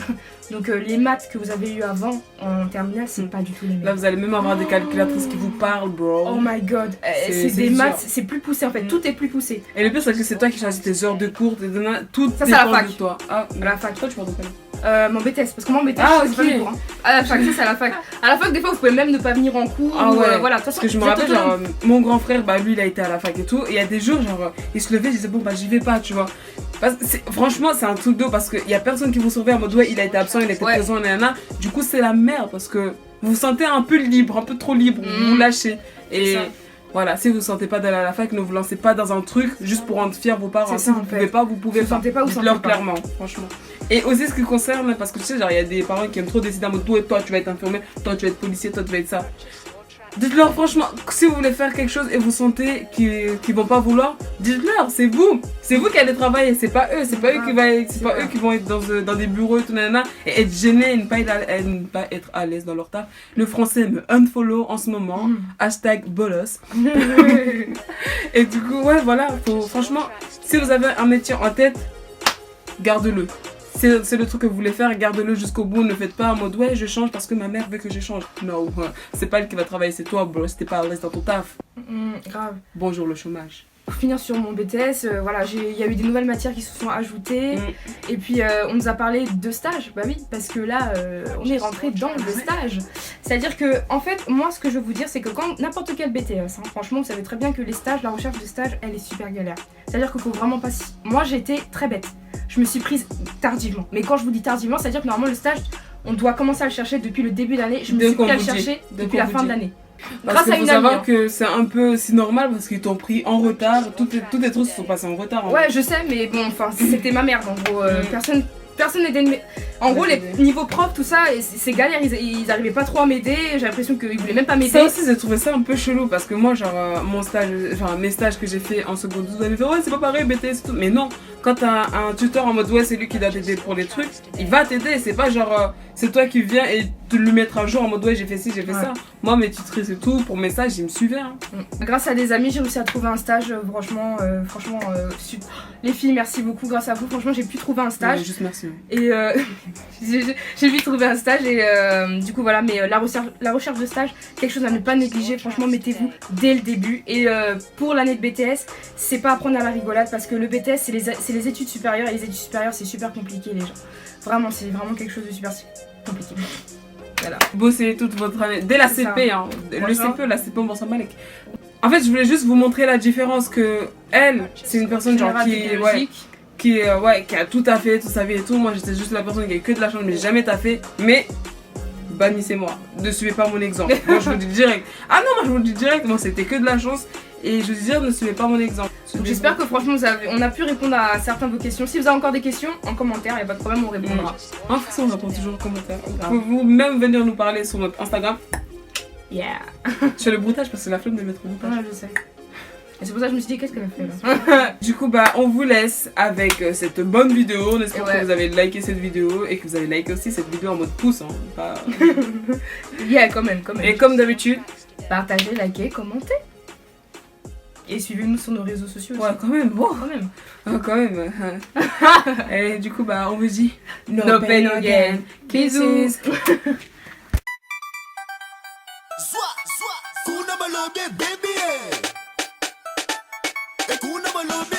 [SPEAKER 2] Donc les maths que vous avez eu avant en terminale, c'est pas du tout les mêmes.
[SPEAKER 3] Là, vous allez même avoir des calculatrices qui vous parlent, bro.
[SPEAKER 2] Oh my god, c'est des maths, c'est plus poussé en fait, tout est plus poussé.
[SPEAKER 3] Et le pire, c'est que c'est toi qui choisis tes heures de cours, tout
[SPEAKER 2] ça, c'est à la fac.
[SPEAKER 3] De toi.
[SPEAKER 2] Ah, à la fac.
[SPEAKER 3] Toi, tu parles de quoi?
[SPEAKER 2] Mon BTS, parce que moi, mon BTS, je pas les cours. À la fac, ça c'est à la fac. À la fac, des fois, vous pouvez même ne pas venir en cours.
[SPEAKER 3] Ah ouais.
[SPEAKER 2] Voilà,
[SPEAKER 3] parce que je me rappelle, genre, mon grand frère, lui, il a été à la fac et tout. Et il y a des jours, genre, il se levait, il disait, bon, j'y vais pas, tu vois. Franchement, c'est un truc d'eau parce qu'il y a personne qui vous surveille en mode, ouais, il a été absent, il a été présent, nanana. Du coup, c'est la merde parce que vous vous sentez un peu libre, un peu trop libre, vous vous lâchez. Et voilà, si vous ne sentez pas d'aller à la fac, ne vous lancez pas dans un truc juste pour rendre fier vos parents. Si vous pouvez pas, vous pouvez pas. Dites-leur clairement, franchement. Et aussi ce qui concerne, parce que tu sais, genre, il y a des parents qui aiment trop décider en mode, toi, tu vas être infirmier, toi, tu vas être policier, toi, tu vas être ça. Dites-leur franchement, si vous voulez faire quelque chose et vous sentez qu'ils vont pas vouloir, dites-leur, c'est vous qui allez travailler, c'est pas eux, c'est pas eux qui vont être dans des bureaux et tout nanana et être gênés et ne pas être à l'aise dans leur taf. Le français me unfollow en ce moment, #bolos. Et du coup, ouais, voilà, franchement, si vous avez un métier en tête, garde-le. C'est le truc que vous voulez faire, gardez-le jusqu'au bout. Ne faites pas en mode ouais, je change parce que ma mère veut que je change. Non, c'est pas elle qui va travailler, c'est toi, bro. Si t'es pas à l'aise dans ton taf.
[SPEAKER 2] Grave.
[SPEAKER 3] Bonjour le chômage.
[SPEAKER 2] Pour finir sur mon BTS, voilà, il y a eu des nouvelles matières qui se sont ajoutées. Et puis on nous a parlé de stage. Bah oui, parce que là, on est rentré dans le stage. C'est-à-dire que, en fait, moi, ce que je veux vous dire, c'est que quand n'importe quel BTS, franchement, vous savez très bien que les stages, la recherche de stage, elle est super galère. C'est-à-dire qu'il faut vraiment pas. Moi, j'étais très bête. Je me suis prise tardivement. Mais quand je vous dis tardivement, c'est-à-dire que normalement le stage, on doit commencer à le chercher depuis le début de l'année. Je me suis pris à le chercher depuis la fin de l'année.
[SPEAKER 3] Parce qu'il faut savoir que c'est un peu aussi normal parce qu'ils t'ont pris en retard. Toutes les trucs se sont passés en retard.
[SPEAKER 2] Ouais, je sais, mais bon, enfin, c'était ma merde en gros. Personne n'aidait. En gros, les niveaux profs, tout ça, c'est galère. Ils arrivaient pas trop à m'aider. J'ai l'impression qu'ils voulaient même pas m'aider.
[SPEAKER 3] Ça aussi, j'ai trouvé ça un peu chelou parce que moi, genre, mes stages que j'ai fait en seconde, vous allez faire ouais, c'est pas pareil, BTS et tout. Mais non, quand t'as un tuteur en mode ouais, c'est lui qui doit t'aider pour les trucs, il va t'aider. C'est pas genre, c'est toi qui viens et de lui mettre un jour en mode ouais, j'ai fait ci, j'ai fait
[SPEAKER 2] Ouais.
[SPEAKER 3] ça. Moi, mes tutrices et tout, pour mes stages, ils me suivaient. Hein.
[SPEAKER 2] Grâce à des amis, j'ai réussi à trouver un stage. Franchement, les filles, merci beaucoup. Grâce à vous, franchement, j'ai pu trouver un stage.
[SPEAKER 3] Ouais, juste merci. Ouais.
[SPEAKER 2] Et j'ai pu trouver un stage. Et du coup, voilà. Mais la recherche de stage, quelque chose à ne pas négliger. Franchement, mettez-vous dès le début. Et pour l'année de BTS, c'est pas à prendre à la rigolade parce que le BTS, c'est les études supérieures. Et les études supérieures, c'est super compliqué, les gens. Vraiment, c'est vraiment quelque chose de super compliqué. Voilà.
[SPEAKER 3] Bosser toute votre année. Dès la
[SPEAKER 2] C'est
[SPEAKER 3] CP,
[SPEAKER 2] ça.
[SPEAKER 3] hein. Le
[SPEAKER 2] Franchement.
[SPEAKER 3] CP, la CP, on s'en bat les. En fait, je voulais juste vous montrer la différence que elle, c'est une personne genre qui a tout à fait, toute sa vie et tout. Moi, j'étais juste la personne qui a que de la chance, mais j'ai jamais taffé. Mais bannissez-moi, ne suivez pas mon exemple. Moi, je vous dis direct. Ah non, moi, je vous dis direct. Moi, c'était que de la chance. Et je vous dis dire, ne suivez pas mon exemple.
[SPEAKER 2] Donc j'espère que franchement on a pu répondre à certaines de vos questions. Si vous avez encore des questions, en commentaire, il n'y a pas de problème, on répondra.
[SPEAKER 3] En fait, on répond toujours aux commentaires. Vous pouvez même venir nous parler sur notre Instagram.
[SPEAKER 2] Yeah.
[SPEAKER 3] Je fais le broutage parce que la flemme de mettre le broutage.
[SPEAKER 2] Ouais, je sais. Et c'est pour ça que je me suis dit, qu'est-ce qu'elle a fait là?
[SPEAKER 3] Du coup, bah, on vous laisse avec cette bonne vidéo. On espère
[SPEAKER 2] Ouais.
[SPEAKER 3] que vous avez liké cette vidéo et que vous avez liké aussi cette vidéo en mode pouce. Hein, pas...
[SPEAKER 2] Yeah, quand même.
[SPEAKER 3] Et comme d'habitude,
[SPEAKER 2] Partagez, likez, commentez. Et suivez-nous sur nos réseaux sociaux aussi.
[SPEAKER 3] ouais, quand même, bon,
[SPEAKER 2] Quand même.
[SPEAKER 3] quand même. Et du coup, bah, on vous dit
[SPEAKER 2] No pain, no gain. Bisous.
[SPEAKER 1] Zwa, zwa. Kuna malobe, baby. Kuna malobe,